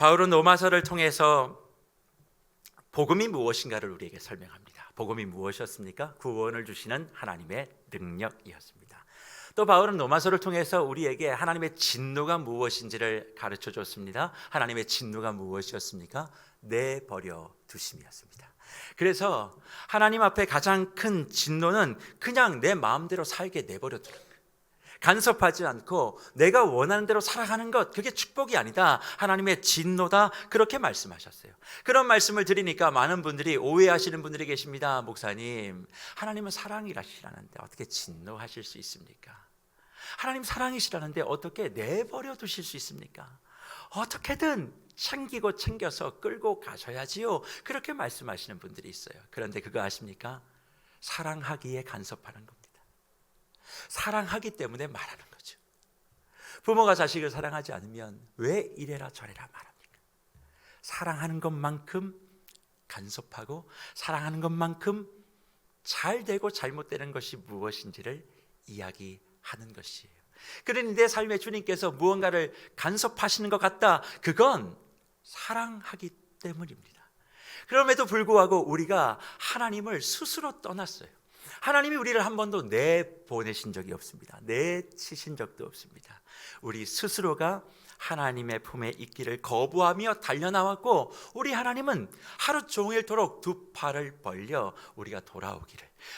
바울은 로마서를 통해서 복음이 무엇인가를 우리에게 설명합니다. 복음이 무엇이었습니까? 구원을 주시는 하나님의 능력이었습니다. 또 바울은 로마서를 통해서 우리에게 하나님의 진노가 무엇인지를 가르쳐 줬습니다. 하나님의 진노가 무엇이었습니까? 내버려 두심이었습니다. 그래서 하나님 앞에 가장 큰 진노는 그냥 내 마음대로 살게 내버려 두는 거예요. 간섭하지 않고 내가 원하는 대로 살아가는 것, 그게 축복이 아니다, 하나님의 진노다, 그렇게 말씀하셨어요. 그런 말씀을 드리니까 많은 분들이 오해하시는 분들이 계십니다. 목사님, 하나님은 사랑이라시라는데 어떻게 진노하실 수 있습니까? 하나님 사랑이시라는데 어떻게 내버려 두실 수 있습니까? 어떻게든 챙기고 챙겨서 끌고 가셔야지요, 그렇게 말씀하시는 분들이 있어요. 그런데 그거 아십니까? 사랑하기에 간섭하는 겁니다. 사랑하기 때문에 말하는 거죠. 부모가 자식을 사랑하지 않으면 왜 이래라 저래라 말합니까? 사랑하는 것만큼 간섭하고 사랑하는 것만큼 잘 되고 잘못되는 것이 무엇인지를 이야기하는 것이에요. 그러니 내 삶에 주님께서 무언가를 간섭하시는 것 같다, 그건 사랑하기 때문입니다. 그럼에도 불구하고 우리가 하나님을 스스로 떠났어요. 하나님이 우리를 한 번도 내보내신 적이 없습니다. 내치신 적도 없습니다. 우리 스스로가 하나님의 품에 있기를 거부하며 달려나왔고, 우리 하나님은 하루 종일토록 두 팔을 벌려 우리가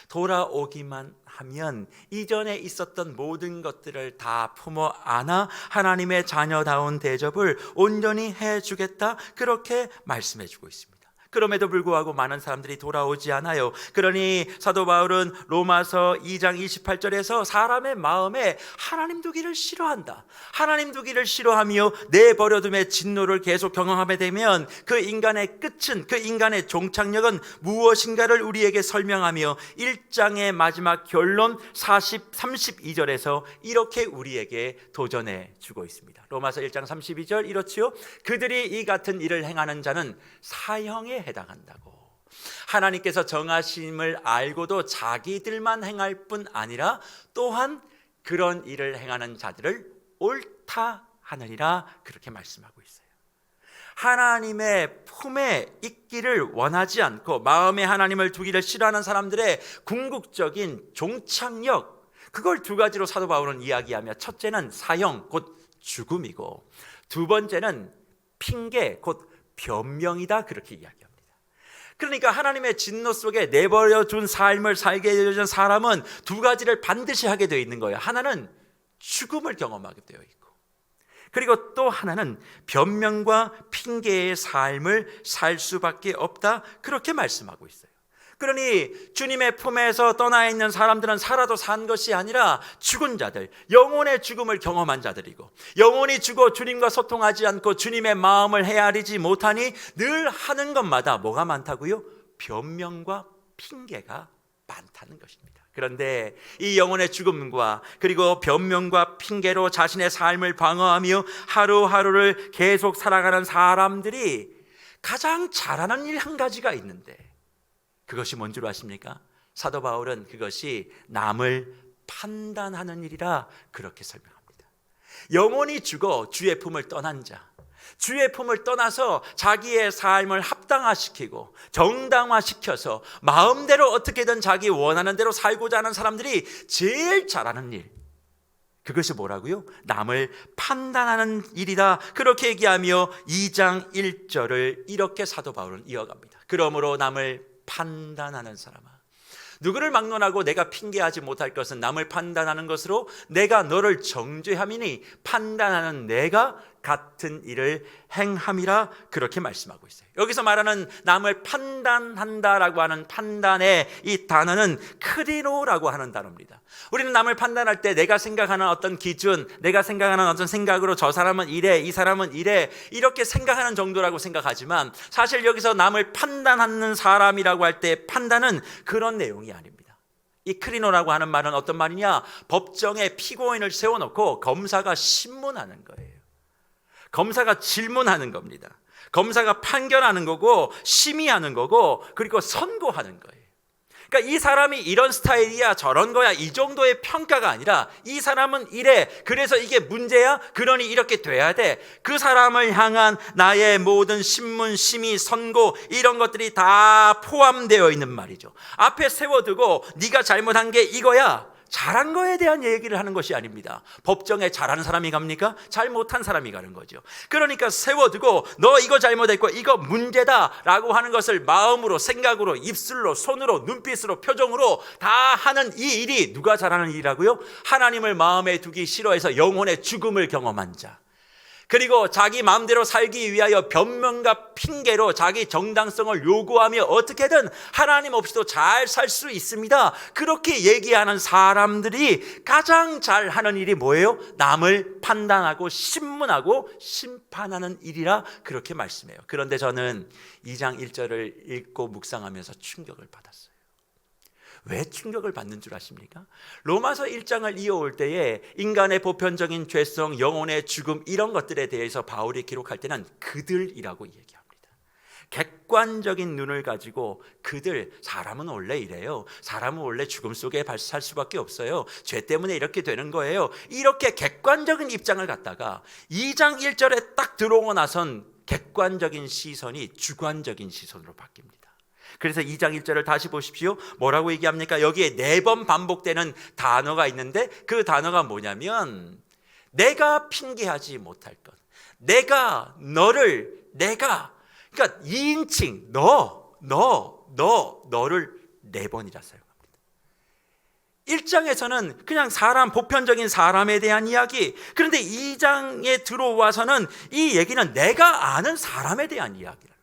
돌아오기만 하면 이전에 있었던 모든 것들을 다 품어 안아 하나님의 자녀다운 대접을 온전히 해주겠다, 그렇게 말씀해 주고 있습니다. 그럼에도 불구하고 많은 사람들이 돌아오지 않아요. 그러니 사도 바울은 로마서 2장 28절에서 사람의 마음에 하나님 두기를 싫어한다, 하나님 두기를 싫어하며 내버려둠의 진노를 계속 경험하게 되면 그 인간의 끝은, 그 인간의 종착역은 무엇인가를 우리에게 설명하며 1장의 마지막 결론 32절에서 이렇게 우리에게 도전해 주고 있습니다. 로마서 1장 32절 이렇지요. 그들이 이 같은 일을 행하는 자는 사형에 해당한다고. 하나님께서 정하심을 알고도 자기들만 행할 뿐 아니라 또한 그런 일을 행하는 자들을 옳다 하느니라, 그렇게 말씀하고 있어요. 하나님의 품에 있기를 원하지 않고 마음에 하나님을 두기를 싫어하는 사람들의 궁극적인 종착역, 그걸 두 가지로 사도 바울은 이야기하며, 첫째는 사형 곧 죽음이고, 두 번째는 핑계 곧 변명이다, 그렇게 이야기합니다. 그러니까 하나님의 진노 속에 내버려둔 삶을 살게 되어진 사람은 두 가지를 반드시 하게 되어 있는 거예요. 하나는 죽음을 경험하게 되어 있고, 그리고 또 하나는 변명과 핑계의 삶을 살 수밖에 없다, 그렇게 말씀하고 있어요. 그러니 주님의 품에서 떠나 있는 사람들은 살아도 산 것이 아니라 죽은 자들, 영혼의 죽음을 경험한 자들이고, 영혼이 죽어 주님과 소통하지 않고 주님의 마음을 헤아리지 못하니 늘 하는 것마다 뭐가 많다고요? 변명과 핑계가 많다는 것입니다. 그런데 이 영혼의 죽음과 그리고 변명과 핑계로 자신의 삶을 방어하며 하루하루를 계속 살아가는 사람들이 가장 잘하는 일 한 가지가 있는데, 그것이 뭔 줄 아십니까? 사도 바울은 그것이 남을 판단하는 일이라 그렇게 설명합니다. 영혼이 죽어 주의 품을 떠난 자, 주의 품을 떠나서 자기의 삶을 합당화시키고 정당화시켜서 마음대로 어떻게든 자기 원하는 대로 살고자 하는 사람들이 제일 잘하는 일, 그것이 뭐라고요? 남을 판단하는 일이다, 그렇게 얘기하며 2장 1절을 이렇게 사도 바울은 이어갑니다. 그러므로 남을 판단하는 사람아, 누구를 막론하고 내가 핑계하지 못할 것은 남을 판단하는 것으로 내가 너를 정죄함이니 판단하는 내가 같은 일을 행함이라, 그렇게 말씀하고 있어요. 여기서 말하는 남을 판단한다라고 하는 판단의 이 단어는 크리노라고 하는 단어입니다. 우리는 남을 판단할 때 내가 생각하는 어떤 기준, 내가 생각하는 어떤 생각으로 저 사람은 이래, 이 사람은 이래, 이렇게 생각하는 정도라고 생각하지만, 사실 여기서 남을 판단하는 사람이라고 할 때 판단은 그런 내용이 아닙니다. 이 크리노라고 하는 말은 어떤 말이냐? 법정에 피고인을 세워놓고 검사가 신문하는 거예요. 검사가 질문하는 겁니다. 검사가 판결하는 거고, 심의하는 거고, 그리고 선고하는 거예요. 그러니까 이 사람이 이런 스타일이야, 저런 거야, 이 정도의 평가가 아니라 이 사람은 이래, 그래서 이게 문제야, 그러니 이렇게 돼야 돼. 그 사람을 향한 나의 모든 신문, 심의, 선고 이런 것들이 다 포함되어 있는 말이죠. 앞에 세워두고 네가 잘못한 게 이거야, 잘한 거에 대한 얘기를 하는 것이 아닙니다. 법정에 잘하는 사람이 갑니까? 잘못한 사람이 가는 거죠. 그러니까 세워두고 너 이거 잘못했고 이거 문제다라고 하는 것을 마음으로, 생각으로, 입술로, 손으로, 눈빛으로, 표정으로 다 하는 이 일이 누가 잘하는 일이라고요? 하나님을 마음에 두기 싫어해서 영혼의 죽음을 경험한 자, 그리고 자기 마음대로 살기 위하여 변명과 핑계로 자기 정당성을 요구하며 어떻게든 하나님 없이도 잘 살 수 있습니다. 그렇게 얘기하는 사람들이 가장 잘하는 일이 뭐예요? 남을 판단하고 신문하고 심판하는 일이라 그렇게 말씀해요. 그런데 저는 2장 1절을 읽고 묵상하면서 충격을 받았어요. 왜 충격을 받는 줄 아십니까? 로마서 1장을 이어올 때에 인간의 보편적인 죄성, 영혼의 죽음 이런 것들에 대해서 바울이 기록할 때는 그들이라고 얘기합니다. 객관적인 눈을 가지고 그들, 사람은 원래 이래요. 사람은 원래 죽음 속에 살 수밖에 없어요. 죄 때문에 이렇게 되는 거예요. 이렇게 객관적인 입장을 갖다가 2장 1절에 딱 들어오고 나선 객관적인 시선이 주관적인 시선으로 바뀝니다. 그래서 2장 1절을 다시 보십시오. 뭐라고 얘기합니까? 여기에 4번 반복되는 단어가 있는데 그 단어가 뭐냐면 내가 핑계하지 못할 것, 내가 너를, 내가, 그러니까 2인칭 너를 4번이라 사용합니다. 1장에서는 그냥 사람, 보편적인 사람에 대한 이야기, 그런데 2장에 들어와서는 이 얘기는 내가 아는 사람에 대한 이야기라.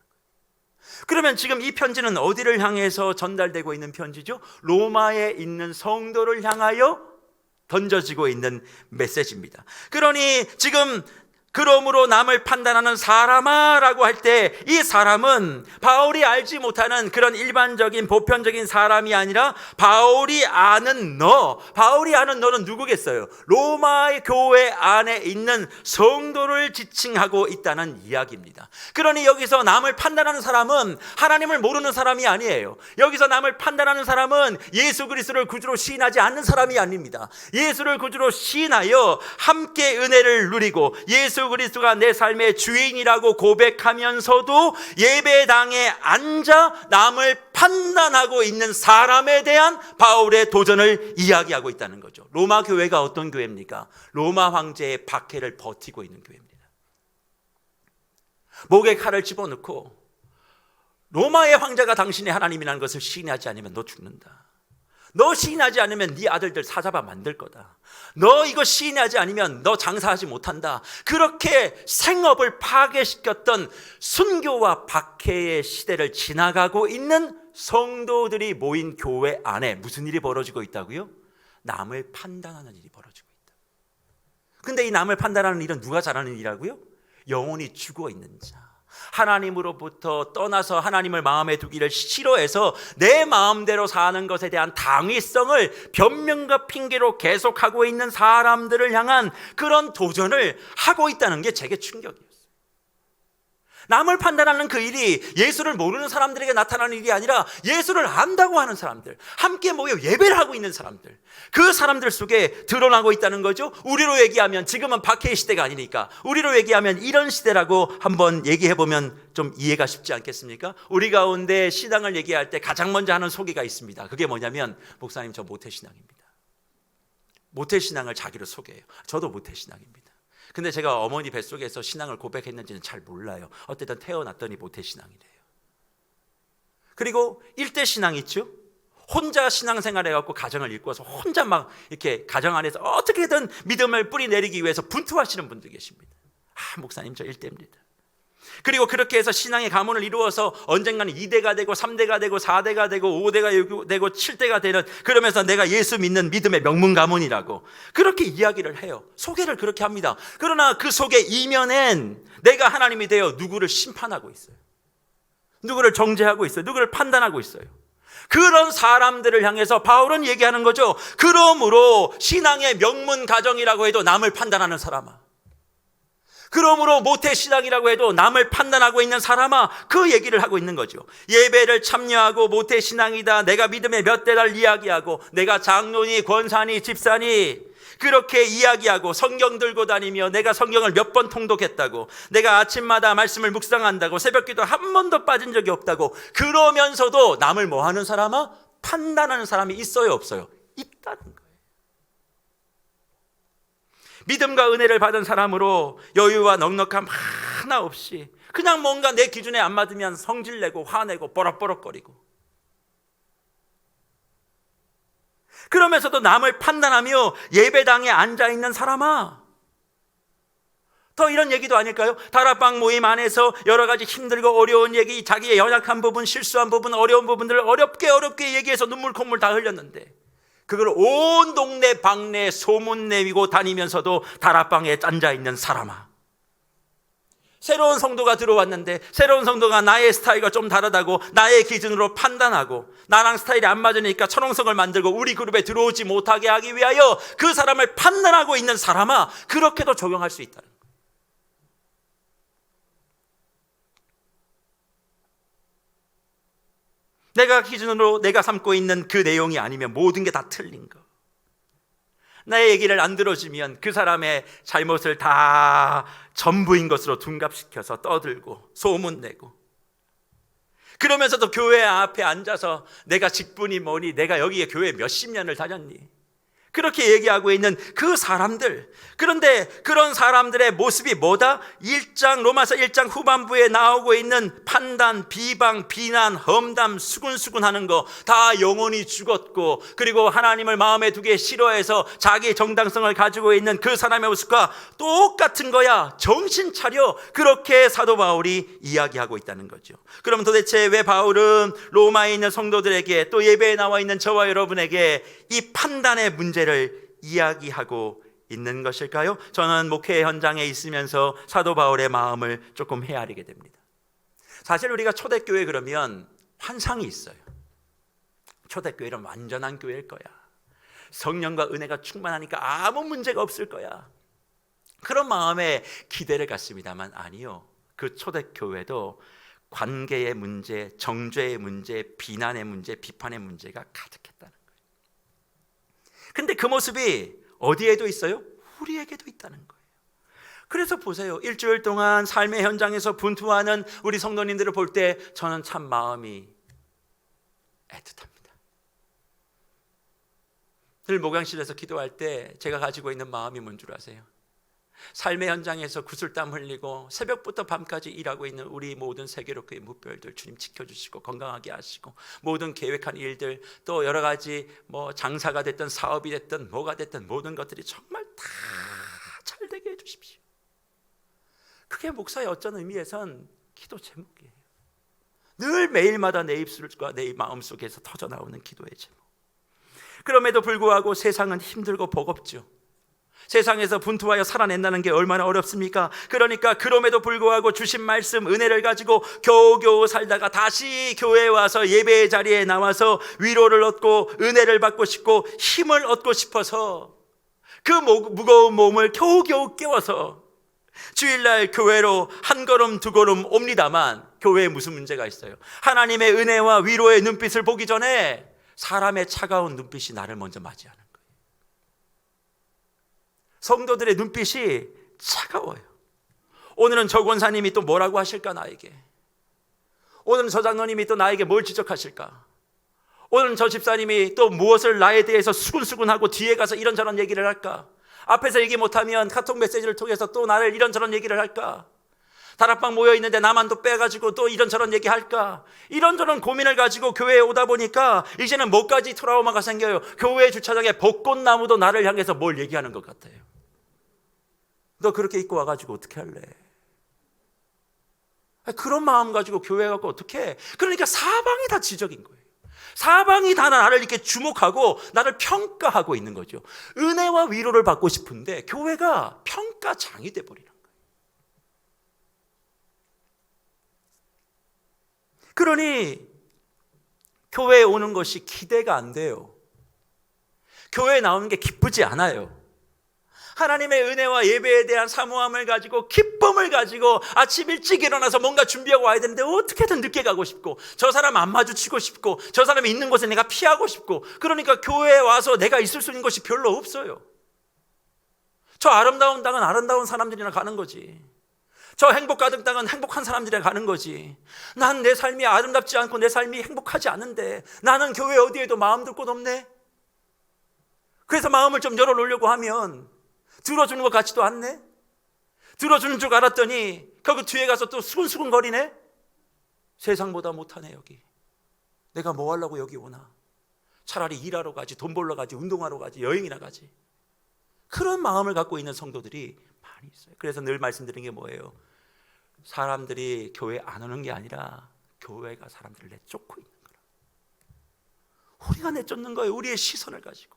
그러면 지금 이 편지는 어디를 향해서 전달되고 있는 편지죠? 로마에 있는 성도를 향하여 던져지고 있는 메시지입니다. 그러니 지금 그러므로 남을 판단하는 사람아 라고 할 때 이 사람은 바울이 알지 못하는 그런 일반적인 보편적인 사람이 아니라 바울이 아는 너는 누구겠어요? 로마의 교회 안에 있는 성도를 지칭하고 있다는 이야기입니다. 그러니 여기서 남을 판단하는 사람은 하나님을 모르는 사람이 아니에요. 여기서 남을 판단하는 사람은 예수 그리스도를 구주로 시인하지 않는 사람이 아닙니다. 예수를 구주로 시인하여 함께 은혜를 누리고 예수 그리스도가 내 삶의 주인이라고 고백하면서도 예배당에 앉아 남을 판단하고 있는 사람에 대한 바울의 도전을 이야기하고 있다는 거죠. 로마 교회가 어떤 교회입니까? 로마 황제의 박해를 버티고 있는 교회입니다. 목에 칼을 집어넣고 로마의 황제가 당신의 하나님이라는 것을 시인하지 않으면 너 죽는다. 너 시인하지 않으면 네 아들들 사잡아 만들 거다. 너 이거 시인하지 않으면 너 장사하지 못한다. 그렇게 생업을 파괴시켰던 순교와 박해의 시대를 지나가고 있는 성도들이 모인 교회 안에 무슨 일이 벌어지고 있다고요? 남을 판단하는 일이 벌어지고 있다. 근데 이 남을 판단하는 일은 누가 잘하는 일이라고요? 영혼이 죽어 있는 자, 하나님으로부터 떠나서 하나님을 마음에 두기를 싫어해서 내 마음대로 사는 것에 대한 당위성을 변명과 핑계로 계속하고 있는 사람들을 향한 그런 도전을 하고 있다는 게 제게 충격이었어요. 남을 판단하는 그 일이 예수를 모르는 사람들에게 나타나는 일이 아니라 예수를 안다고 하는 사람들, 함께 모여 예배를 하고 있는 사람들, 그 사람들 속에 드러나고 있다는 거죠. 우리로 얘기하면 지금은 박해의 시대가 아니니까 우리로 얘기하면 이런 시대라고 한번 얘기해보면 좀 이해가 쉽지 않겠습니까? 우리 가운데 신앙을 얘기할 때 가장 먼저 하는 소개가 있습니다. 그게 뭐냐면 목사님 저 모태신앙입니다. 모태신앙을 자기로 소개해요. 저도 모태신앙입니다. 근데 제가 어머니 뱃속에서 신앙을 고백했는지는 잘 몰라요. 어쨌든 태어났더니 모태신앙이래요. 그리고 일대신앙 있죠? 혼자 신앙생활 해갖고 가정을 이끌어서 혼자 막 이렇게 가정 안에서 어떻게든 믿음을 뿌리 내리기 위해서 분투하시는 분도 계십니다. 목사님 저 일대입니다. 그리고 그렇게 해서 신앙의 가문을 이루어서 언젠가는 2대가 되고 3대가 되고 4대가 되고 5대가 되고 7대가 되는, 그러면서 내가 예수 믿는 믿음의 명문 가문이라고 그렇게 이야기를 해요. 소개를 그렇게 합니다. 그러나 그 속에 이면엔 내가 하나님이 되어 누구를 심판하고 있어요. 누구를 정죄하고 있어요. 누구를 판단하고 있어요. 그런 사람들을 향해서 바울은 얘기하는 거죠. 그러므로 신앙의 명문 가정이라고 해도 남을 판단하는 사람아, 그러므로 모태신앙이라고 해도 남을 판단하고 있는 사람아, 그 얘기를 하고 있는 거죠. 예배를 참여하고 모태신앙이다, 내가 믿음의 몇 대를 이야기하고, 내가 장로니 권사니 집사니 그렇게 이야기하고, 성경 들고 다니며 내가 성경을 몇 번 통독했다고, 내가 아침마다 말씀을 묵상한다고, 새벽기도 한 번도 빠진 적이 없다고, 그러면서도 남을 뭐 하는 사람아? 판단하는 사람이 있어요, 없어요? 있다는 거예요. 믿음과 은혜를 받은 사람으로 여유와 넉넉함 하나 없이 그냥 뭔가 내 기준에 안 맞으면 성질내고 화내고 뻐럭뻐럭거리고, 그러면서도 남을 판단하며 예배당에 앉아있는 사람아, 더 이런 얘기도 아닐까요? 다락방 모임 안에서 여러 가지 힘들고 어려운 얘기, 자기의 연약한 부분, 실수한 부분, 어려운 부분들을 어렵게 얘기해서 눈물 콧물 다 흘렸는데, 그걸 온 동네 방네 소문 내고 다니면서도 다락방에 앉아있는 사람아, 새로운 성도가 들어왔는데 새로운 성도가 나의 스타일과 좀 다르다고 나의 기준으로 판단하고, 나랑 스타일이 안 맞으니까 철옹성을 만들고 우리 그룹에 들어오지 못하게 하기 위하여 그 사람을 판단하고 있는 사람아, 그렇게도 적용할 수 있다는 거예요. 내가 기준으로 내가 삼고 있는 그 내용이 아니면 모든 게 다 틀린 거, 나의 얘기를 안 들어주면 그 사람의 잘못을 다 전부인 것으로 둔갑시켜서 떠들고 소문내고, 그러면서도 교회 앞에 앉아서 내가 직분이 뭐니, 내가 여기에 교회 몇십 년을 다녔니, 그렇게 얘기하고 있는 그 사람들. 그런데 그런 사람들의 모습이 뭐다? 로마서 1장 후반부에 나오고 있는 판단, 비방, 비난, 험담, 수군수군하는 거 다 영혼이 죽었고, 그리고 하나님을 마음에 두게 싫어해서 자기 정당성을 가지고 있는 그 사람의 모습과 똑같은 거야. 정신 차려. 그렇게 사도 바울이 이야기하고 있다는 거죠. 그럼 도대체 왜 바울은 로마에 있는 성도들에게, 또 예배에 나와 있는 저와 여러분에게 이 판단의 문제를 이야기하고 있는 것일까요? 저는 목회 현장에 있으면서 사도 바울의 마음을 조금 헤아리게 됩니다. 사실 우리가 초대교회 그러면 환상이 있어요. 초대교회는 완전한 교회일 거야, 성령과 은혜가 충만하니까 아무 문제가 없을 거야, 그런 마음에 기대를 갖습니다만, 아니요, 그 초대교회도 관계의 문제, 정죄의 문제, 비난의 문제, 비판의 문제가 가득했다는 거예요. 근데 그 모습이 어디에도 있어요? 우리에게도 있다는 거예요. 그래서 보세요, 일주일 동안 삶의 현장에서 분투하는 우리 성도님들을 볼 때 저는 참 마음이 애틋합니다. 늘 목양실에서 기도할 때 제가 가지고 있는 마음이 뭔 줄 아세요? 삶의 현장에서 구슬땀 흘리고 새벽부터 밤까지 일하고 있는 우리 모든 세계로교회 무별들 주님 지켜주시고 건강하게 하시고, 모든 계획한 일들, 또 여러 가지 장사가 됐든 사업이 됐든 뭐가 됐든 모든 것들이 정말 다 잘 되게 해주십시오. 그게 목사의 어떤 의미에선 기도 제목이에요. 늘 매일마다 내 입술과 내 마음속에서 터져나오는 기도의 제목. 그럼에도 불구하고 세상은 힘들고 버겁죠. 세상에서 분투하여 살아낸다는 게 얼마나 어렵습니까? 그러니까 그럼에도 불구하고 주신 말씀, 은혜를 가지고 겨우겨우 살다가 다시 교회에 와서 예배의 자리에 나와서 위로를 얻고 은혜를 받고 싶고 힘을 얻고 싶어서 그 무거운 몸을 겨우겨우 깨워서 주일날 교회로 한 걸음 두 걸음 옵니다만, 교회에 무슨 문제가 있어요? 하나님의 은혜와 위로의 눈빛을 보기 전에 사람의 차가운 눈빛이 나를 먼저 맞이하는 거예요. 성도들의 눈빛이 차가워요. 오늘은 저 권사님이 또 뭐라고 하실까 나에게? 오늘은 저 장로님이 또 나에게 뭘 지적하실까? 오늘은 저 집사님이 또 무엇을 나에 대해서 수군수군하고 뒤에 가서 이런저런 얘기를 할까? 앞에서 얘기 못하면 카톡 메시지를 통해서 또 나를 이런저런 얘기를 할까? 다락방 모여있는데 나만 또 빼가지고 또 이런저런 얘기할까? 이런저런 고민을 가지고 교회에 오다 보니까 이제는 뭐까지 트라우마가 생겨요. 교회 주차장에 벚꽃나무도 나를 향해서 뭘 얘기하는 것 같아요. 너 그렇게 입고 와가지고 어떻게 할래? 그런 마음 가지고 교회 갖고 어떻게 해? 그러니까 사방이 다 지적인 거예요. 사방이 다 나를 이렇게 주목하고 나를 평가하고 있는 거죠. 은혜와 위로를 받고 싶은데 교회가 평가장이 돼버리는 거예요. 그러니 교회에 오는 것이 기대가 안 돼요. 교회에 나오는 게 기쁘지 않아요. 하나님의 은혜와 예배에 대한 사모함을 가지고 기쁨을 가지고 아침 일찍 일어나서 뭔가 준비하고 와야 되는데 어떻게든 늦게 가고 싶고 저 사람 안 마주치고 싶고 저 사람이 있는 곳에 내가 피하고 싶고 그러니까 교회에 와서 내가 있을 수 있는 것이 별로 없어요. 저 아름다운 땅은 아름다운 사람들이나 가는 거지. 저 행복 가득 땅은 행복한 사람들이나 가는 거지. 난 내 삶이 아름답지 않고 내 삶이 행복하지 않은데 나는 교회 어디에도 마음 둘 곳 없네. 그래서 마음을 좀 열어놓으려고 하면 들어주는 것 같지도 않네. 들어주는 줄 알았더니 거기 뒤에 가서 또 수근수근 거리네. 세상보다 못하네 여기. 내가 뭐 하려고 여기 오나. 차라리 일하러 가지, 돈 벌러 가지, 운동하러 가지, 여행이나 가지. 그런 마음을 갖고 있는 성도들이 많이 있어요. 그래서 늘 말씀드리는 게 뭐예요? 사람들이 교회 안 오는 게 아니라 교회가 사람들을 내쫓고 있는 거라. 우리가 내쫓는 거예요. 우리의 시선을 가지고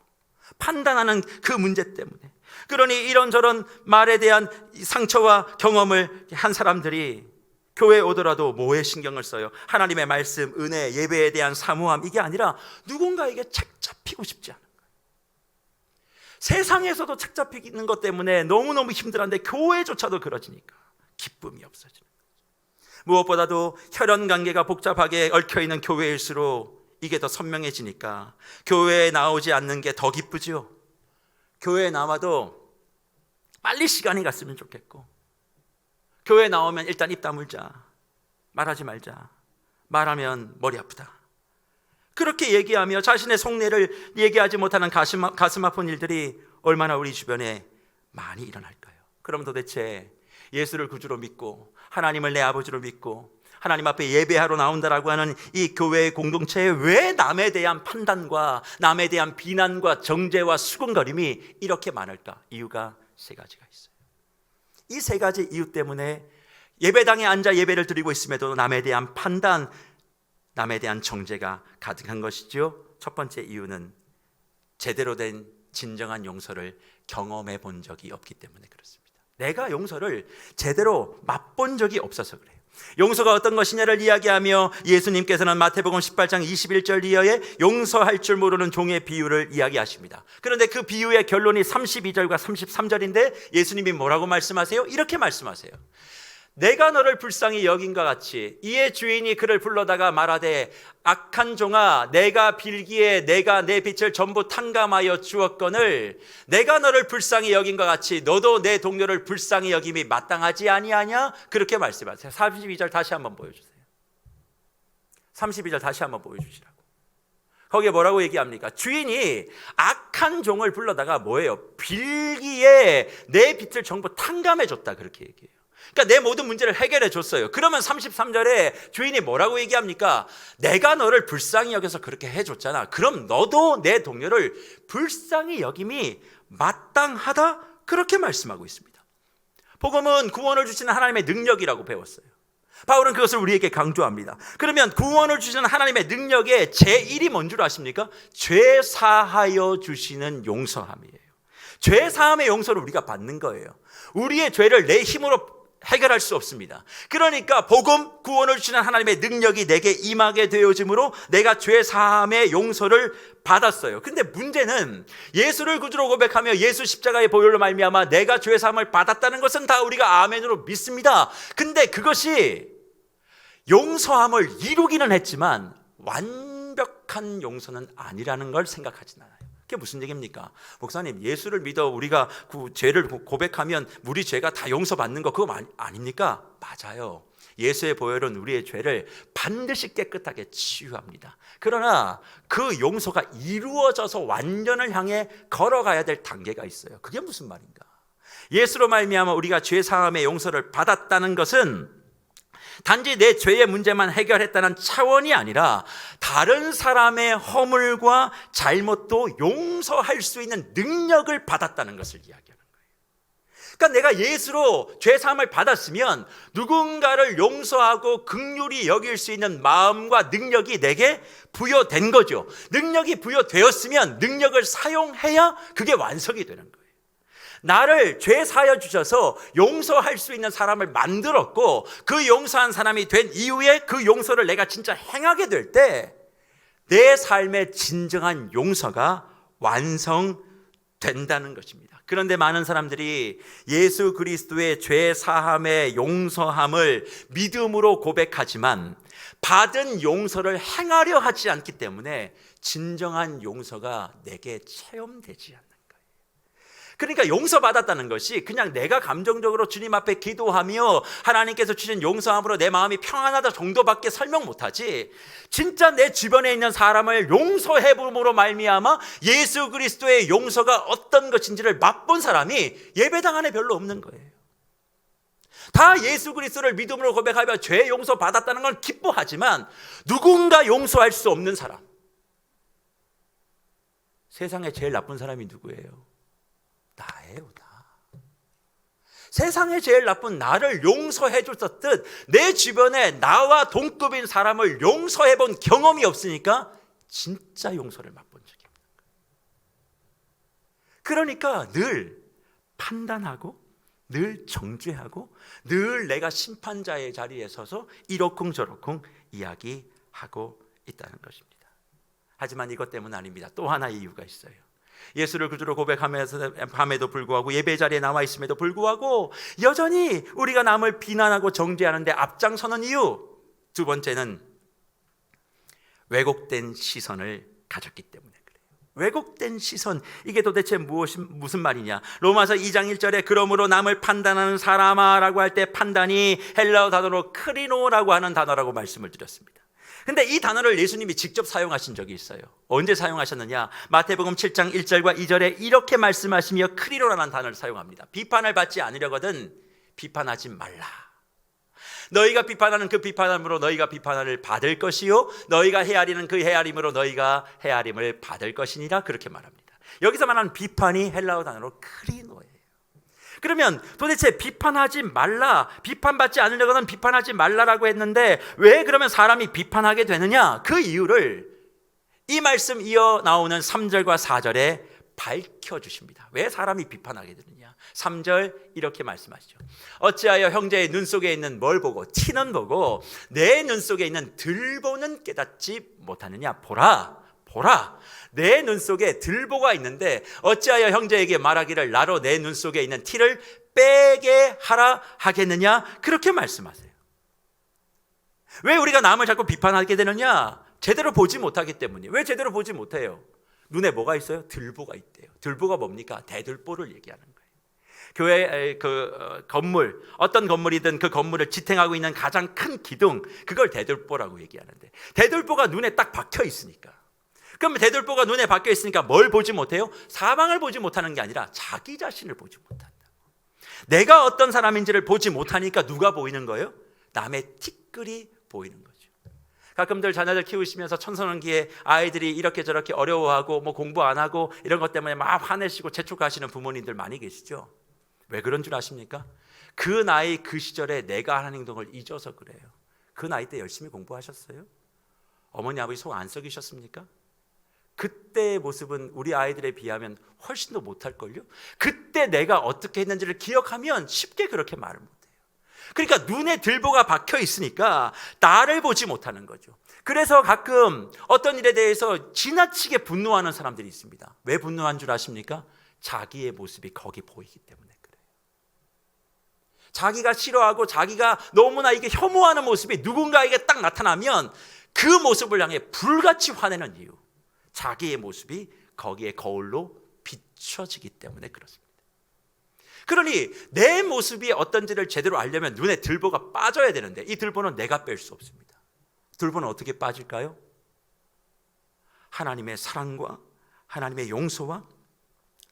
판단하는 그 문제 때문에. 그러니 이런저런 말에 대한 상처와 경험을 한 사람들이 교회에 오더라도 뭐에 신경을 써요? 하나님의 말씀, 은혜, 예배에 대한 사모함, 이게 아니라 누군가에게 책 잡히고 싶지 않은 거예요. 세상에서도 책 잡히는 것 때문에 너무너무 힘들었는데 교회조차도 그러지니까 기쁨이 없어지는 거죠. 무엇보다도 혈연관계가 복잡하게 얽혀있는 교회일수록 이게 더 선명해지니까 교회에 나오지 않는 게 더 기쁘죠. 교회에 나와도 빨리 시간이 갔으면 좋겠고, 교회에 나오면 일단 입 다물자, 말하지 말자, 말하면 머리 아프다, 그렇게 얘기하며 자신의 속내를 얘기하지 못하는 가슴 아픈 일들이 얼마나 우리 주변에 많이 일어날까요? 그럼 도대체 예수를 구주로 믿고 하나님을 내 아버지로 믿고 하나님 앞에 예배하러 나온다라고 하는 이 교회의 공동체에 왜 남에 대한 판단과 남에 대한 비난과 정죄와 수군거림이 이렇게 많을까? 이유가 세 가지가 있어요. 이 세 가지 이유 때문에 예배당에 앉아 예배를 드리고 있음에도 남에 대한 판단, 남에 대한 정죄가 가득한 것이죠. 첫 번째 이유는 제대로 된 진정한 용서를 경험해 본 적이 없기 때문에 그렇습니다. 내가 용서를 제대로 맛본 적이 없어서 그래요. 용서가 어떤 것이냐를 이야기하며 예수님께서는 마태복음 18장 21절 이하에 용서할 줄 모르는 종의 비유를 이야기하십니다. 그런데 그 비유의 결론이 32절과 33절인데 예수님이 뭐라고 말씀하세요? 이렇게 말씀하세요. 내가 너를 불쌍히 여긴과 같이 이의 주인이 그를 불러다가 말하되 악한 종아, 내가 빌기에 내가 내 빚을 전부 탕감하여 주었거늘 내가 너를 불쌍히 여긴과 같이 너도 내 동료를 불쌍히 여김이 마땅하지 아니하냐? 그렇게 말씀하세요. 32절 다시 한번 보여주세요. 32절 다시 한번 보여주시라고. 거기에 뭐라고 얘기합니까? 주인이 악한 종을 불러다가 뭐예요? 빌기에 내 빚을 전부 탕감해 줬다, 그렇게 얘기해요. 그러니까 내 모든 문제를 해결해 줬어요. 그러면 33절에 주인이 뭐라고 얘기합니까? 내가 너를 불쌍히 여겨서 그렇게 해줬잖아. 그럼 너도 내 동료를 불쌍히 여김이 마땅하다, 그렇게 말씀하고 있습니다. 복음은 구원을 주시는 하나님의 능력이라고 배웠어요. 바울은 그것을 우리에게 강조합니다. 그러면 구원을 주시는 하나님의 능력의 제1이 뭔 줄 아십니까? 죄 사하여 주시는 용서함이에요. 죄 사함의 용서를 우리가 받는 거예요. 우리의 죄를 내 힘으로 해결할 수 없습니다. 그러니까 복음, 구원을 주시는 하나님의 능력이 내게 임하게 되어짐으로 내가 죄 사함의 용서를 받았어요. 근데 문제는 예수를 구주로 고백하며 예수 십자가의 보혈로 말미암아 내가 죄 사함을 받았다는 것은 다 우리가 아멘으로 믿습니다. 근데 그것이 용서함을 이루기는 했지만 완벽한 용서는 아니라는 걸 생각하진 않아요. 그게 무슨 얘기입니까? 목사님, 예수를 믿어 우리가 그 죄를 고백하면 우리 죄가 다 용서받는 거 그거 아닙니까? 맞아요. 예수의 보혈은 우리의 죄를 반드시 깨끗하게 치유합니다. 그러나 그 용서가 이루어져서 완전을 향해 걸어가야 될 단계가 있어요. 그게 무슨 말인가? 예수로 말미암아 우리가 죄 사함의 용서를 받았다는 것은 단지 내 죄의 문제만 해결했다는 차원이 아니라 다른 사람의 허물과 잘못도 용서할 수 있는 능력을 받았다는 것을 이야기하는 거예요. 그러니까 내가 예수로 죄 사함을 받았으면 누군가를 용서하고 긍휼히 여길 수 있는 마음과 능력이 내게 부여된 거죠. 능력이 부여되었으면 능력을 사용해야 그게 완성이 되는 거예요. 나를 죄 사여 주셔서 용서할 수 있는 사람을 만들었고 그 용서한 사람이 된 이후에 그 용서를 내가 진짜 행하게 될 때 내 삶의 진정한 용서가 완성되는 된다는 것입니다. 그런데 많은 사람들이 예수 그리스도의 죄 사함의 용서함을 믿음으로 고백하지만 받은 용서를 행하려 하지 않기 때문에 진정한 용서가 내게 체험되지 않는 거예요. 그러니까 용서받았다는 것이 그냥 내가 감정적으로 주님 앞에 기도하며 하나님께서 주신 용서함으로 내 마음이 평안하다 정도밖에 설명 못하지, 진짜 내 주변에 있는 사람을 용서해 봄으로 말미암아 예수 그리스도의 용서가 어떤 것인지를 맛본 사람이 예배당 안에 별로 없는 거예요. 다 예수 그리스도를 믿음으로 고백하며 죄 용서 받았다는 건 기뻐하지만 누군가 용서할 수 없는 사람, 세상에 제일 나쁜 사람이 누구예요? 나예요, 나. 세상에 제일 나쁜 나를 용서해 줬었듯 내 주변에 나와 동급인 사람을 용서해 본 경험이 없으니까 진짜 용서를 맛본 적이 없는 거예요. 그러니까 늘 판단하고 늘 정죄하고 늘 내가 심판자의 자리에 서서 이러쿵저러쿵 이야기하고 있다는 것입니다. 하지만 이것 때문 아닙니다. 또 하나의 이유가 있어요. 예수를 구주로 고백함에도 불구하고 예배 자리에 나와 있음에도 불구하고 여전히 우리가 남을 비난하고 정죄하는데 앞장서는 이유, 두 번째는 왜곡된 시선을 가졌기 때문에 그래요. 왜곡된 시선, 이게 도대체 무슨 말이냐? 로마서 2장 1절에 그러므로 남을 판단하는 사람아 라고 할 때 판단이 헬라어 단어로 크리노라고 하는 단어라고 말씀을 드렸습니다. 근데 이 단어를 예수님이 직접 사용하신 적이 있어요. 언제 사용하셨느냐? 마태복음 7장 1절과 2절에 이렇게 말씀하시며 크리노라는 단어를 사용합니다. 비판을 받지 않으려거든 비판하지 말라. 너희가 비판하는 그 비판함으로 너희가 비판을 받을 것이요 너희가 헤아리는 그 헤아림으로 너희가 헤아림을 받을 것이니라, 그렇게 말합니다. 여기서 말하는 비판이 헬라어 단어로 크리노예요. 그러면 도대체 비판하지 말라, 비판받지 않으려고는 비판하지 말라라고 했는데 왜 그러면 사람이 비판하게 되느냐? 그 이유를 이 말씀 이어 나오는 3절과 4절에 밝혀주십니다. 왜 사람이 비판하게 되느냐? 3절 이렇게 말씀하시죠. 어찌하여 형제의 눈 속에 있는 뭘 보고, 티는 보고 내 눈 속에 있는 들보는 깨닫지 못하느냐? 보라, 내 눈 속에 들보가 있는데 어찌하여 형제에게 말하기를 나로 내 눈 속에 있는 티를 빼게 하라 하겠느냐? 그렇게 말씀하세요. 왜 우리가 남을 자꾸 비판하게 되느냐? 제대로 보지 못하기 때문이에요. 왜 제대로 보지 못해요? 눈에 뭐가 있어요? 들보가 있대요. 들보가 뭡니까? 대들보를 얘기하는 거예요. 교회 건물, 어떤 건물이든 그 건물을 지탱하고 있는 가장 큰 기둥, 그걸 대들보라고 얘기하는데, 대들보가 눈에 딱 박혀 있으니까, 그럼 대들보가 눈에 박혀 있으니까 뭘 보지 못해요? 사방을 보지 못하는 게 아니라 자기 자신을 보지 못한다고. 내가 어떤 사람인지를 보지 못하니까 누가 보이는 거예요? 남의 티끌이 보이는 거죠. 가끔들 자녀들 키우시면서 청소년기에 아이들이 이렇게 저렇게 어려워하고 공부 안 하고 이런 것 때문에 막 화내시고 재촉하시는 부모님들 많이 계시죠? 왜 그런 줄 아십니까? 그 나이 그 시절에 내가 하는 행동을 잊어서 그래요. 그 나이 때 열심히 공부하셨어요? 어머니 아버지 속 안 썩이셨습니까? 그때의 모습은 우리 아이들에 비하면 훨씬 더 못할걸요? 그때 내가 어떻게 했는지를 기억하면 쉽게 그렇게 말을 못해요. 그러니까 눈에 들보가 박혀 있으니까 나를 보지 못하는 거죠. 그래서 가끔 어떤 일에 대해서 지나치게 분노하는 사람들이 있습니다. 왜 분노한 줄 아십니까? 자기의 모습이 거기 보이기 때문에 그래요. 자기가 싫어하고 자기가 너무나 이게 혐오하는 모습이 누군가에게 딱 나타나면 그 모습을 향해 불같이 화내는 이유, 자기의 모습이 거기에 거울로 비춰지기 때문에 그렇습니다. 그러니 내 모습이 어떤지를 제대로 알려면 눈에 들보가 빠져야 되는데 이 들보는 내가 뺄 수 없습니다. 들보는 어떻게 빠질까요? 하나님의 사랑과 하나님의 용서와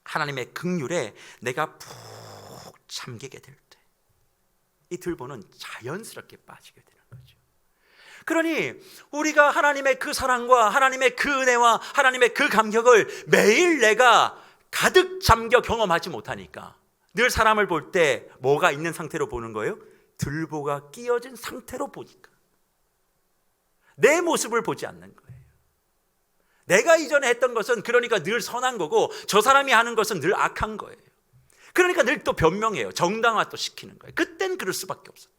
하나님의 긍휼에 내가 푹 잠기게 될 때 이 들보는 자연스럽게 빠지게 되는 거죠. 그러니 우리가 하나님의 그 사랑과 하나님의 그 은혜와 하나님의 그 감격을 매일 내가 가득 잠겨 경험하지 못하니까 늘 사람을 볼 때 뭐가 있는 상태로 보는 거예요? 들보가 끼어진 상태로 보니까 내 모습을 보지 않는 거예요. 내가 이전에 했던 것은 그러니까 늘 선한 거고 저 사람이 하는 것은 늘 악한 거예요. 그러니까 늘 또 변명해요. 정당화 또 시키는 거예요. 그땐 그럴 수밖에 없었다.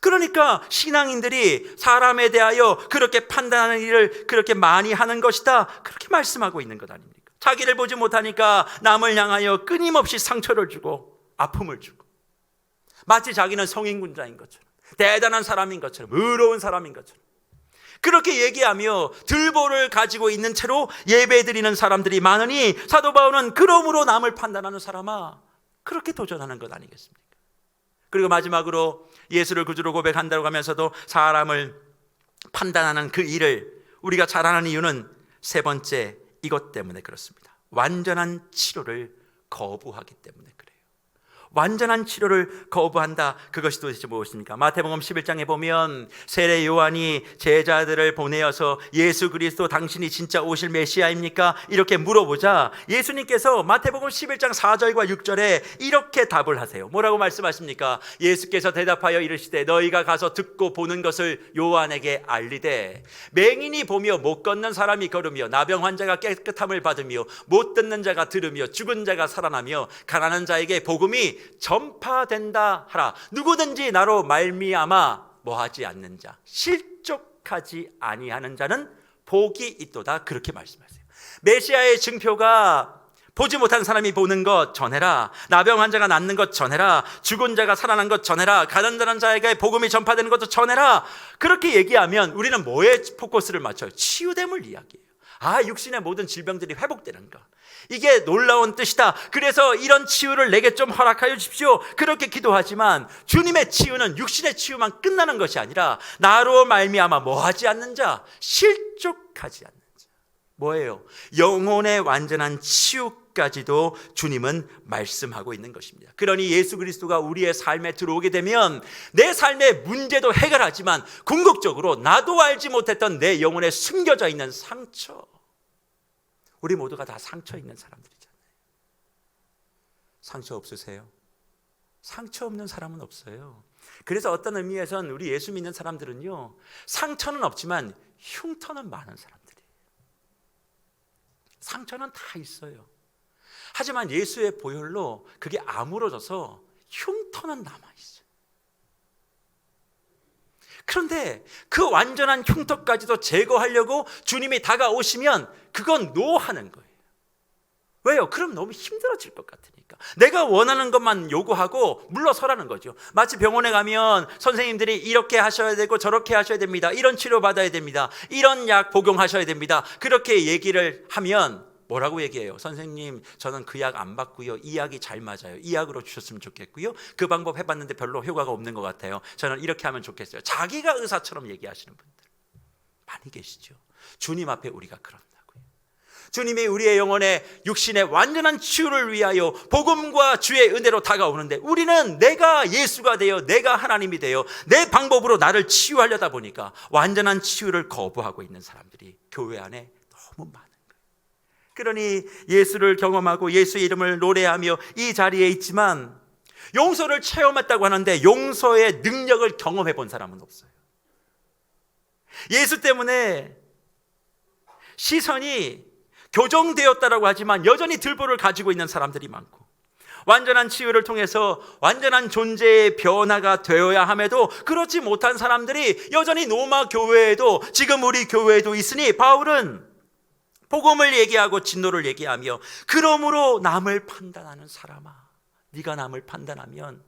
그러니까 신앙인들이 사람에 대하여 그렇게 판단하는 일을 그렇게 많이 하는 것이다, 그렇게 말씀하고 있는 것 아닙니까? 자기를 보지 못하니까 남을 향하여 끊임없이 상처를 주고 아픔을 주고, 마치 자기는 성인군자인 것처럼, 대단한 사람인 것처럼, 의로운 사람인 것처럼 그렇게 얘기하며 들보를 가지고 있는 채로 예배드리는 사람들이 많으니, 사도 바울은 그러므로 남을 판단하는 사람아, 그렇게 도전하는 것 아니겠습니까? 그리고 마지막으로 예수를 구주로 고백한다고 하면서도 사람을 판단하는 그 일을 우리가 잘하는 이유는 세 번째, 이것 때문에 그렇습니다. 완전한 치료를 거부하기 때문에 그래요. 완전한 치료를 거부한다. 그것이 도대체 무엇입니까? 마태복음 11장에 보면 세례 요한이 제자들을 보내어서 예수 그리스도 당신이 진짜 오실 메시아입니까? 이렇게 물어보자 예수님께서 마태복음 11장 4절과 6절에 이렇게 답을 하세요. 뭐라고 말씀하십니까? 예수께서 대답하여 이르시되 너희가 가서 듣고 보는 것을 요한에게 알리되 맹인이 보며 못 걷는 사람이 걸으며 나병 환자가 깨끗함을 받으며 못 듣는 자가 들으며 죽은 자가 살아나며 가난한 자에게 복음이 전파된다 하라. 누구든지 나로 말미암아 뭐하지 않는 자, 실족하지 아니하는 자는 복이 있도다. 그렇게 말씀하세요. 메시아의 증표가 보지 못한 사람이 보는 것 전해라, 나병 환자가 낫는 것 전해라, 죽은 자가 살아난 것 전해라, 가난한 자에게 복음이 전파되는 것도 전해라. 그렇게 얘기하면 우리는 뭐에 포커스를 맞춰요? 치유됨을 이야기해요. 육신의 모든 질병들이 회복되는 것, 이게 놀라운 뜻이다. 그래서 이런 치유를 내게 좀 허락하여 주십시오. 그렇게 기도하지만 주님의 치유는 육신의 치유만 끝나는 것이 아니라 나로 말미암아 뭐하지 않는 자, 실족하지 않는 자, 뭐예요? 영혼의 완전한 치유까지도 주님은 말씀하고 있는 것입니다. 그러니 예수 그리스도가 우리의 삶에 들어오게 되면 내 삶의 문제도 해결하지만 궁극적으로 나도 알지 못했던 내 영혼에 숨겨져 있는 상처, 우리 모두가 다 상처 있는 사람들이잖아요. 상처 없으세요? 상처 없는 사람은 없어요. 그래서 어떤 의미에선 우리 예수 믿는 사람들은요, 상처는 없지만 흉터는 많은 사람들이에요. 상처는 다 있어요. 하지만 예수의 보혈로 그게 아물어져서 흉터는 남아있어요. 그런데 그 완전한 흉터까지도 제거하려고 주님이 다가오시면 그건 노하는 거예요. 왜요? 그럼 너무 힘들어질 것 같으니까. 내가 원하는 것만 요구하고 물러서라는 거죠. 마치 병원에 가면 선생님들이 이렇게 하셔야 되고 저렇게 하셔야 됩니다, 이런 치료 받아야 됩니다, 이런 약 복용하셔야 됩니다, 그렇게 얘기를 하면 뭐라고 얘기해요? 선생님, 저는 그 약 안 받고요, 이 약이 잘 맞아요, 이 약으로 주셨으면 좋겠고요, 그 방법 해봤는데 별로 효과가 없는 것 같아요, 저는 이렇게 하면 좋겠어요. 자기가 의사처럼 얘기하시는 분들 많이 계시죠. 주님 앞에 우리가 그런다고요. 주님이 우리의 영혼에 육신의 완전한 치유를 위하여 복음과 주의 은혜로 다가오는데 우리는 내가 예수가 되어 내가 하나님이 되어 내 방법으로 나를 치유하려다 보니까 완전한 치유를 거부하고 있는 사람들이 교회 안에 너무 많아요. 그러니 예수를 경험하고 예수의 이름을 노래하며 이 자리에 있지만 용서를 체험했다고 하는데 용서의 능력을 경험해 본 사람은 없어요. 예수 때문에 시선이 교정되었다라고 하지만 여전히 들보를 가지고 있는 사람들이 많고, 완전한 치유를 통해서 완전한 존재의 변화가 되어야 함에도 그렇지 못한 사람들이 여전히 로마 교회에도, 지금 우리 교회에도 있으니 바울은 복음을 얘기하고 진노를 얘기하며 그러므로 남을 판단하는 사람아, 네가 남을 판단하면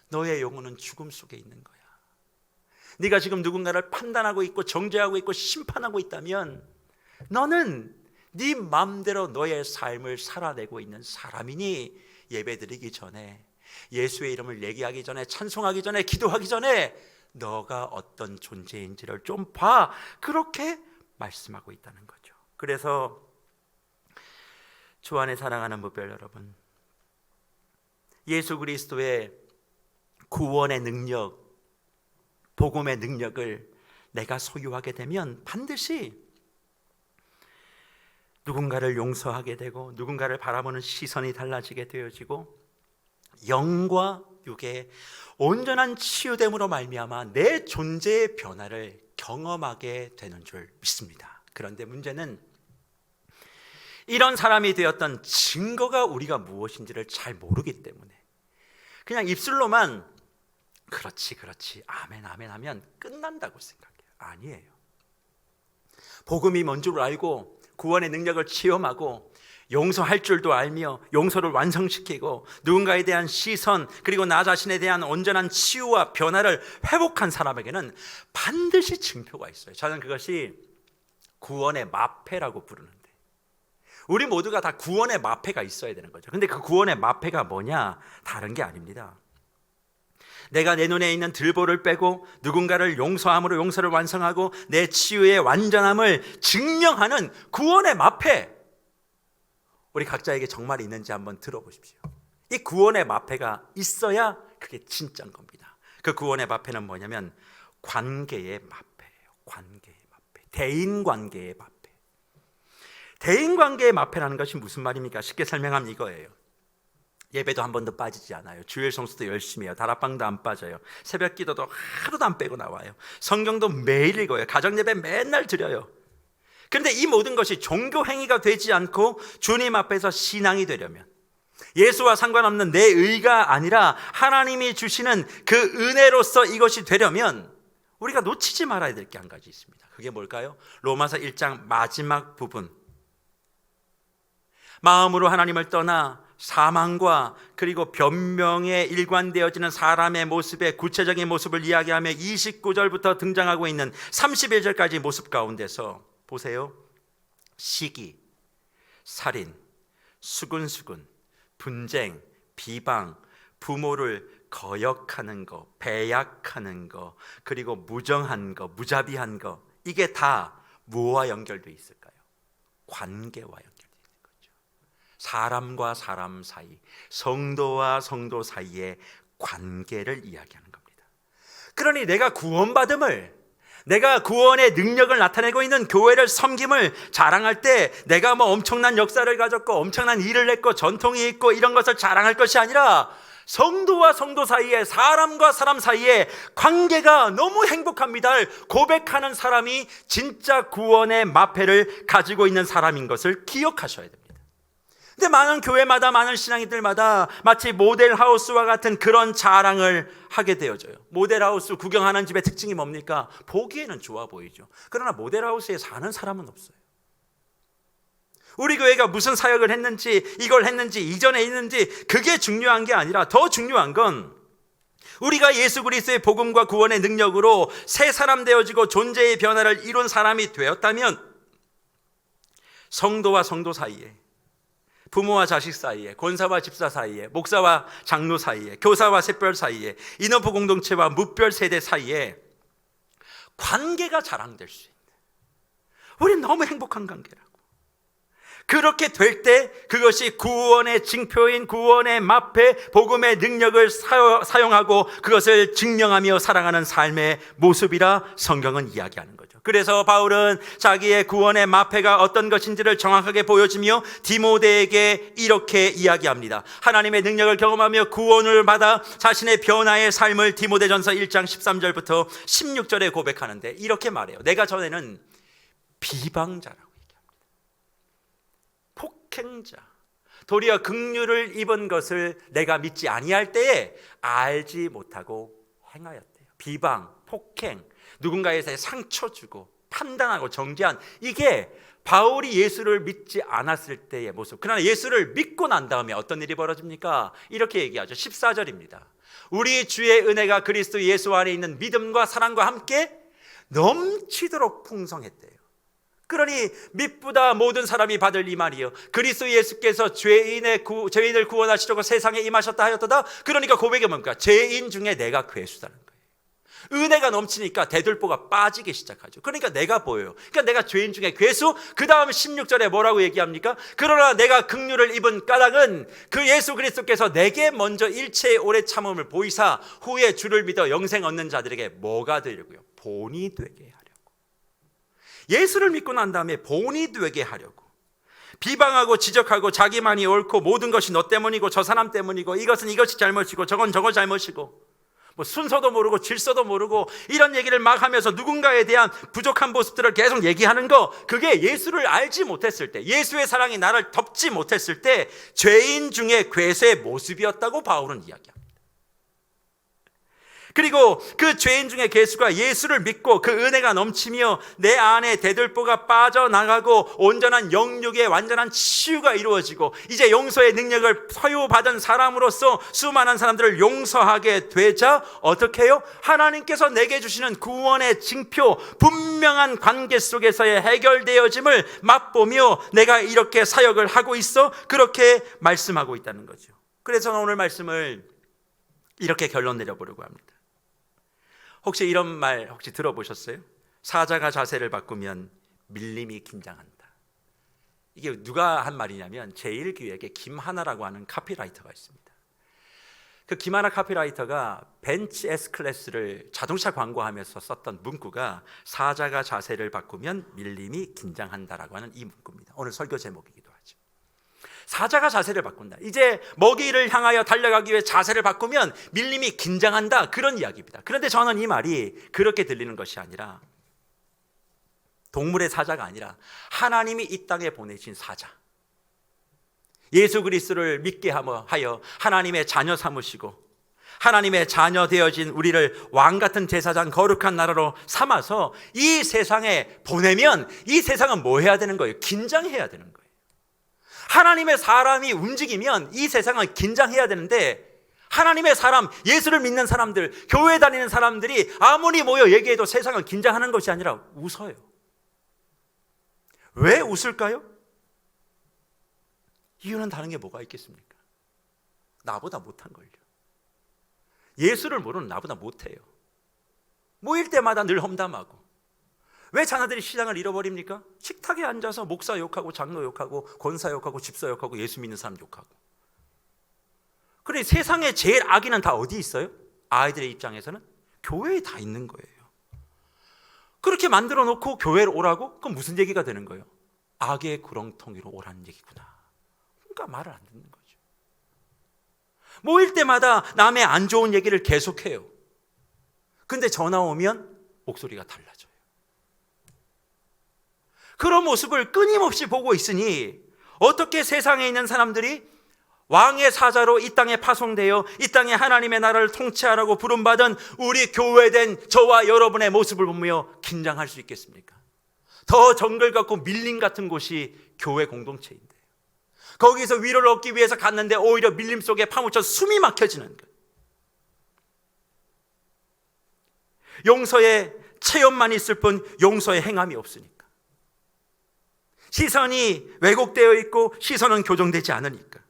너의 영혼은 죽음 속에 있는 거야. 네가 지금 누군가를 판단하고 있고 정죄하고 있고 심판하고 있다면 너는 네 마음대로 너의 삶을 살아내고 있는 사람이니 예배드리기 전에, 예수의 이름을 얘기하기 전에, 찬송하기 전에, 기도하기 전에 너가 어떤 존재인지를 좀 봐. 그렇게 말씀하고 있다는 거죠. 그래서 주 안에 사랑하는 무별 여러분, 예수 그리스도의 구원의 능력, 복음의 능력을 내가 소유하게 되면 반드시 누군가를 용서하게 되고 누군가를 바라보는 시선이 달라지게 되어지고 영과 육의 온전한 치유됨으로 말미암아 내 존재의 변화를 경험하게 되는 줄 믿습니다. 그런데 문제는 이런 사람이 되었던 증거가 우리가 무엇인지를 잘 모르기 때문에 그냥 입술로만 그렇지 그렇지 아멘 아멘 하면 끝난다고 생각해요. 아니에요. 복음이 뭔 줄 알고 구원의 능력을 체험하고 용서할 줄도 알며 용서를 완성시키고 누군가에 대한 시선, 그리고 나 자신에 대한 온전한 치유와 변화를 회복한 사람에게는 반드시 징표가 있어요. 저는 그것이 구원의 마패라고 부르는데, 우리 모두가 다 구원의 마패가 있어야 되는 거죠. 근데 그 구원의 마패가 뭐냐? 다른 게 아닙니다. 내가 내 눈에 있는 들보를 빼고 누군가를 용서함으로 용서를 완성하고 내 치유의 완전함을 증명하는 구원의 마패, 우리 각자에게 정말 있는지 한번 들어보십시오. 이 구원의 마패가 있어야 그게 진짜인 겁니다. 그 구원의 마패는 뭐냐면 관계의 마패예요. 관계의 마패, 대인관계의 마패. 대인관계의 마패라는 것이 무슨 말입니까? 쉽게 설명하면 이거예요. 예배도 한 번도 빠지지 않아요. 주일 성수도 열심히 해요. 다락방도 안 빠져요. 새벽 기도도 하루도 안 빼고 나와요. 성경도 매일 읽어요. 가정 예배 맨날 드려요. 그런데 이 모든 것이 종교 행위가 되지 않고 주님 앞에서 신앙이 되려면, 예수와 상관없는 내 의가 아니라 하나님이 주시는 그 은혜로서 이것이 되려면 우리가 놓치지 말아야 될 게 한 가지 있습니다. 그게 뭘까요? 로마서 1장 마지막 부분, 마음으로 하나님을 떠나 사망과 그리고 변명에 일관되어지는 사람의 모습의 구체적인 모습을 이야기하며 29절부터 등장하고 있는 31절까지 모습 가운데서 보세요. 시기, 살인, 수근수근, 분쟁, 비방, 부모를 거역하는 거, 배약하는 거, 그리고 무정한 거, 무자비한 거, 이게 다 무엇과 연결되어 있을까요? 관계와 연결되어 있는 거죠. 사람과 사람 사이, 성도와 성도 사이의 관계를 이야기하는 겁니다. 그러니 내가 구원받음을, 내가 구원의 능력을 나타내고 있는 교회를 섬김을 자랑할 때 내가 뭐 엄청난 역사를 가졌고 엄청난 일을 했고 전통이 있고 이런 것을 자랑할 것이 아니라 성도와 성도 사이에, 사람과 사람 사이에 관계가 너무 행복합니다를 고백하는 사람이 진짜 구원의 마패를 가지고 있는 사람인 것을 기억하셔야 됩니다. 근데 많은 교회마다, 많은 신앙인들마다 마치 모델하우스와 같은 그런 자랑을 하게 되어져요. 모델하우스 구경하는 집의 특징이 뭡니까? 보기에는 좋아 보이죠. 그러나 모델하우스에 사는 사람은 없어요. 우리 교회가 무슨 사역을 했는지, 이걸 했는지, 이전에 있는지 그게 중요한 게 아니라 더 중요한 건 우리가 예수 그리스도의 복음과 구원의 능력으로 새 사람 되어지고 존재의 변화를 이룬 사람이 되었다면 성도와 성도 사이에, 부모와 자식 사이에, 권사와 집사 사이에, 목사와 장로 사이에, 교사와 샛별 사이에, 인허프 공동체와 무별 세대 사이에 관계가 자랑될 수 있는, 우리는 너무 행복한 관계라고. 그렇게 될 때 그것이 구원의 징표인 구원의 마패, 복음의 능력을 사용하고 그것을 증명하며 살아가는 삶의 모습이라 성경은 이야기하는 거죠. 그래서 바울은 자기의 구원의 마패가 어떤 것인지를 정확하게 보여주며 디모데에게 이렇게 이야기합니다. 하나님의 능력을 경험하며 구원을 받아 자신의 변화의 삶을 디모데전서 1장 13절부터 16절에 고백하는데 이렇게 말해요. 내가 전에는 비방자라고, 폭행자, 도리어 긍휼을 입은 것을 내가 믿지 아니할 때에 알지 못하고 행하였대요. 비방, 폭행, 누군가에 대해 상처 주고 판단하고 정죄한, 이게 바울이 예수를 믿지 않았을 때의 모습. 그러나 예수를 믿고 난 다음에 어떤 일이 벌어집니까? 이렇게 얘기하죠. 14절입니다. 우리 주의 은혜가 그리스도 예수 안에 있는 믿음과 사랑과 함께 넘치도록 풍성했대요. 그러니 믿보다 모든 사람이 받을 이 말이요, 그리스도 예수께서 죄인을 구원하시려고 세상에 임하셨다 하였도다. 그러니까 고백이 뭡니까? 죄인 중에 내가 괴수다는 거예요. 은혜가 넘치니까 대들보가 빠지기 시작하죠. 그러니까 내가 보여요. 그러니까 내가 죄인 중에 괴수. 그 다음 16절에 뭐라고 얘기합니까? 그러나 내가 긍휼을 입은 까닭은 그 예수 그리스도께서 내게 먼저 일체의 오래 참음을 보이사 후에 주를 믿어 영생 얻는 자들에게 뭐가 되려고요? 본이 되게 하려고. 예수를 믿고 난 다음에 본이 되게 하려고. 비방하고 지적하고 자기만이 옳고 모든 것이 너 때문이고 저 사람 때문이고 이것은 이것이 잘못이고 저건 저거 잘못이고 뭐 순서도 모르고 질서도 모르고 이런 얘기를 막 하면서 누군가에 대한 부족한 모습들을 계속 얘기하는 거, 그게 예수를 알지 못했을 때, 예수의 사랑이 나를 덮지 못했을 때 죄인 중에 괴수의 모습이었다고 바울은 이야기합니다. 그리고 그 죄인 중에 개수가 예수를 믿고 그 은혜가 넘치며 내 안에 대들보가 빠져나가고 온전한 영육의 완전한 치유가 이루어지고 이제 용서의 능력을 소유받은 사람으로서 수많은 사람들을 용서하게 되자 어떻게 해요? 하나님께서 내게 주시는 구원의 징표, 분명한 관계 속에서의 해결되어짐을 맛보며 내가 이렇게 사역을 하고 있어, 그렇게 말씀하고 있다는 거죠. 그래서 저는 오늘 말씀을 이렇게 결론 내려보려고 합니다. 혹시 이런 말 혹시 들어보셨어요? 사자가 자세를 바꾸면 밀림이 긴장한다. 이게 누가 한 말이냐면 제1기획에 김하나라고 하는 카피라이터가 있습니다. 그 김하나 카피라이터가 벤츠 S클래스를 자동차 광고하면서 썼던 문구가 사자가 자세를 바꾸면 밀림이 긴장한다라고 하는 이 문구입니다. 오늘 설교 제목이기도 하죠. 사자가 자세를 바꾼다. 이제 먹이를 향하여 달려가기 위해 자세를 바꾸면 밀림이 긴장한다, 그런 이야기입니다. 그런데 저는 이 말이 그렇게 들리는 것이 아니라, 동물의 사자가 아니라 하나님이 이 땅에 보내신 사자, 예수 그리스도를 믿게 하여 하나님의 자녀 삼으시고 하나님의 자녀 되어진 우리를 왕같은 제사장 거룩한 나라로 삼아서 이 세상에 보내면 이 세상은 뭐 해야 되는 거예요? 긴장해야 되는 거예요. 하나님의 사람이 움직이면 이 세상은 긴장해야 되는데, 하나님의 사람, 예수를 믿는 사람들, 교회 다니는 사람들이 아무리 모여 얘기해도 세상은 긴장하는 것이 아니라 웃어요. 왜 웃을까요? 이유는 다른 게 뭐가 있겠습니까? 나보다 못한 걸요. 예수를 모르는 나보다 못해요. 모일 때마다 늘 험담하고. 왜 자녀들이 신앙을 잃어버립니까? 식탁에 앉아서 목사 욕하고 장로 욕하고 권사 욕하고 집사 욕하고 예수 믿는 사람 욕하고. 그래, 세상에 제일 악인은 다 어디 있어요? 아이들의 입장에서는 교회에 다 있는 거예요. 그렇게 만들어 놓고 교회로 오라고? 그럼 무슨 얘기가 되는 거예요? 악의 구렁텅이로 오라는 얘기구나. 그러니까 말을 안 듣는 거죠. 모일 때마다 남의 안 좋은 얘기를 계속해요. 근데 전화 오면 목소리가 달라져요. 그런 모습을 끊임없이 보고 있으니 어떻게 세상에 있는 사람들이 왕의 사자로 이 땅에 파송되어 이 땅에 하나님의 나라를 통치하라고 부름받은 우리 교회된 저와 여러분의 모습을 보며 긴장할 수 있겠습니까? 더 정글 같고 밀림 같은 곳이 교회 공동체인데, 거기서 위로를 얻기 위해서 갔는데 오히려 밀림 속에 파묻혀 숨이 막혀지는 거예요. 용서의 체험만 있을 뿐 용서의 행함이 없으니까. 시선이 왜곡되어 있고 시선은 교정되지 않으니까.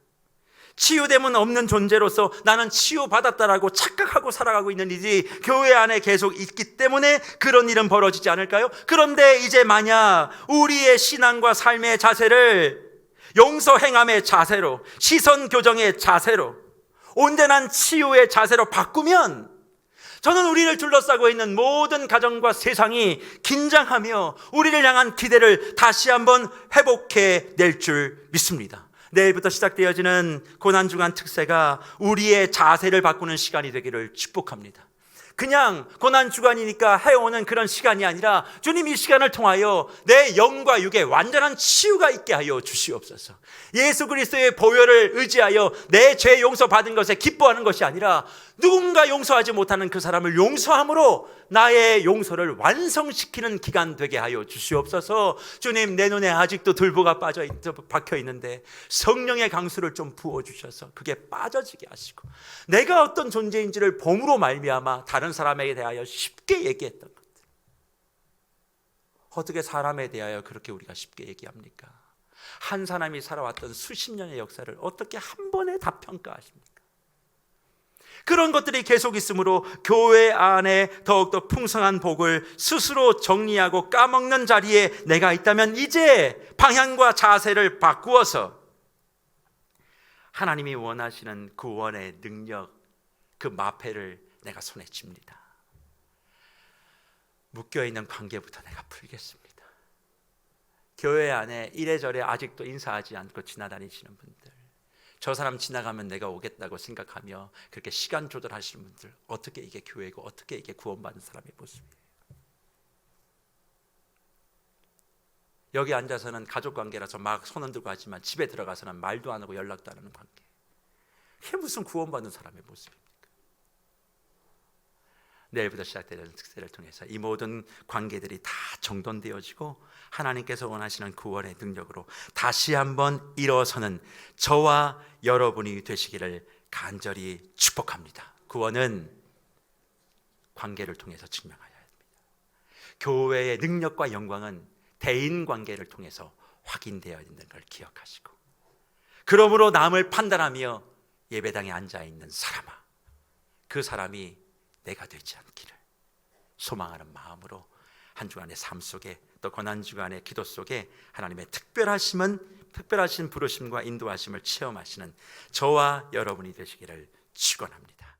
치유됨은 없는 존재로서 나는 치유받았다라고 착각하고 살아가고 있는 일이 교회 안에 계속 있기 때문에 그런 일은 벌어지지 않을까요? 그런데 이제 만약 우리의 신앙과 삶의 자세를 용서 행함의 자세로, 시선 교정의 자세로, 온전한 치유의 자세로 바꾸면 저는 우리를 둘러싸고 있는 모든 가정과 세상이 긴장하며 우리를 향한 기대를 다시 한번 회복해 낼 줄 믿습니다. 내일부터 시작되어지는 고난주간 특세가 우리의 자세를 바꾸는 시간이 되기를 축복합니다. 그냥 고난주간이니까 해오는 그런 시간이 아니라 주님 이 시간을 통하여 내 영과 육에 완전한 치유가 있게 하여 주시옵소서. 예수 그리스도의 보혈을 의지하여 내 죄 용서받은 것에 기뻐하는 것이 아니라 누군가 용서하지 못하는 그 사람을 용서함으로 나의 용서를 완성시키는 기간 되게 하여 주시옵소서. 주님, 내 눈에 아직도 들보가 박혀 있는데 성령의 강수를 좀 부어주셔서 그게 빠져지게 하시고 내가 어떤 존재인지를 봄으로 말미암아 다른 사람에게 대하여 쉽게 얘기했던 것들, 어떻게 사람에 대하여 그렇게 우리가 쉽게 얘기합니까? 한 사람이 살아왔던 수십 년의 역사를 어떻게 한 번에 다 평가하십니까? 그런 것들이 계속 있으므로 교회 안에 더욱더 풍성한 복을 스스로 정리하고 까먹는 자리에 내가 있다면 이제 방향과 자세를 바꾸어서 하나님이 원하시는 구원의 능력, 그 마패를 내가 손에 쥡니다. 묶여있는 관계부터 내가 풀겠습니다. 교회 안에 이래저래 아직도 인사하지 않고 지나다니시는 분들, 저 사람 지나가면 내가 오겠다고 생각하며 그렇게 시간 조절하시는 분들, 어떻게 이게 교회고 어떻게 이게 구원받는 사람의 모습이에요? 여기 앉아서는 가족관계라서 막 손 흔들고 하지만 집에 들어가서는 말도 안 하고 연락도 안 하는 관계, 이게 무슨 구원받는 사람의 모습입니까? 내일부터 시작되는 특세를 통해서 이 모든 관계들이 다 정돈되어지고 하나님께서 원하시는 구원의 능력으로 다시 한번 일어서는 저와 여러분이 되시기를 간절히 축복합니다. 구원은 관계를 통해서 증명하여야 합니다. 교회의 능력과 영광은 대인 관계를 통해서 확인되어야 된다는 걸 기억하시고, 그러므로 남을 판단하며 예배당에 앉아있는 사람아, 그 사람이 내가 되지 않기를 소망하는 마음으로 한 주간의 삶 속에, 또 고난주간의 기도 속에 하나님의 특별하신 부르심과 인도하심을 체험하시는 저와 여러분이 되시기를 축원합니다.